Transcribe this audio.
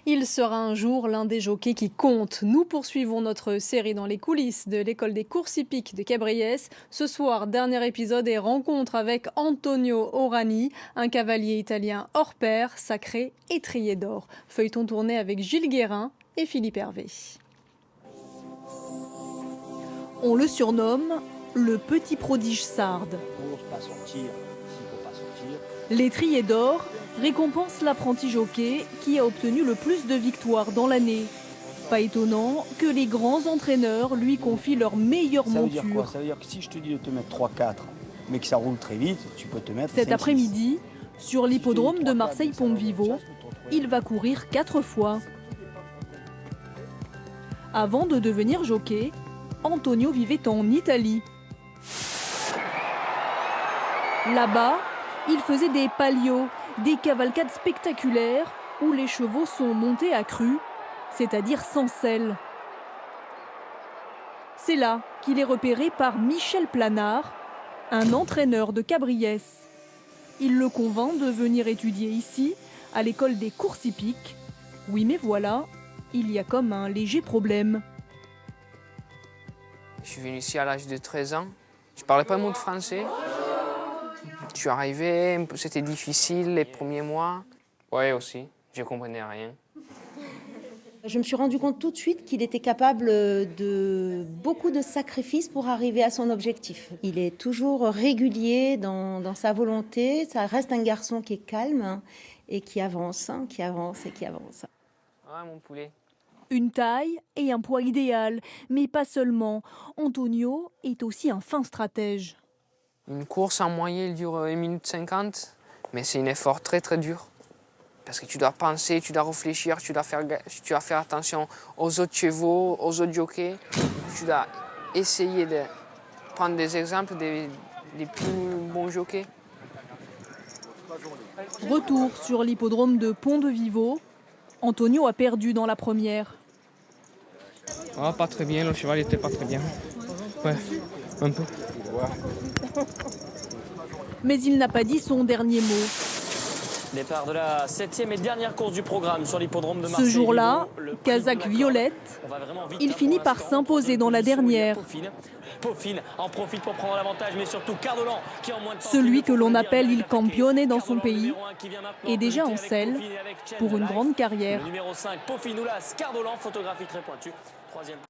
Il sera un jour l'un des jockeys qui compte. Nous poursuivons notre série dans les coulisses de l'école des courses hippiques de Cabriès. Ce soir, dernier épisode et rencontre avec Antonio Orani, un cavalier italien hors pair, sacré étrier d'or. Feuilleton tourné avec Gilles Guérin et Philippe Hervé. On le surnomme le petit prodige sarde. L'étrier d'or récompense l'apprenti jockey qui a obtenu le plus de victoires dans l'année. Pas étonnant que les grands entraîneurs lui confient leur meilleure monture. Ça veut dire quoi? Ça veut dire que si je te dis de te mettre 3-4, mais que ça roule très vite, tu peux te mettre 5-6. Cet après-midi, sur l'hippodrome de Marseille-Ponte-Vivo, il va courir 4 fois. Avant de devenir jockey, Antonio vivait en Italie. Là-bas, il faisait des pallios, des cavalcades spectaculaires où les chevaux sont montés à cru, c'est-à-dire sans selle. C'est là qu'il est repéré par Michel Planard, un entraîneur de Cabriès. Il le convainc de venir étudier ici, à l'école des courses hippiques. Oui, mais voilà, il y a comme un léger problème. Je suis venu ici à l'âge de 13 ans. Je ne parlais pas un mot de français. Je suis arrivé, c'était difficile les premiers mois. Ouais, aussi, je ne comprenais rien. Je me suis rendu compte tout de suite qu'il était capable de beaucoup de sacrifices pour arriver à son objectif. Il est toujours régulier dans sa volonté. Ça reste un garçon qui est calme et qui avance et qui avance. Ah, mon poulet. Une taille et un poids idéal, mais pas seulement. Antonio est aussi un fin stratège. Une course en moyenne, elle dure 1 minute 50, mais c'est un effort très très dur. Parce que tu dois penser, tu dois réfléchir, tu dois faire attention aux autres chevaux, aux autres jockeys. Tu dois essayer de prendre des exemples des plus bons jockeys. Retour sur l'hippodrome de Pont-de-Vivo. Antonio a perdu dans la première. Ah, pas très bien, le cheval n'était pas très bien. Ouais, un peu. Mais il n'a pas dit son dernier mot. Départ de la 7e et dernière course du programme sur l'hippodrome de Marseille. Ce jour-là, casaque violette, il finit par s'imposer dans la dernière. Peaufine en profite pour prendre l'avantage, mais surtout Cardolan qui en moins de temps... Celui que l'on appelle Il Campione dans son pays est déjà en selle pour une grande carrière. Le numéro 5, Peaufine Oulas, Cardolan, photographie très pointue. 3e.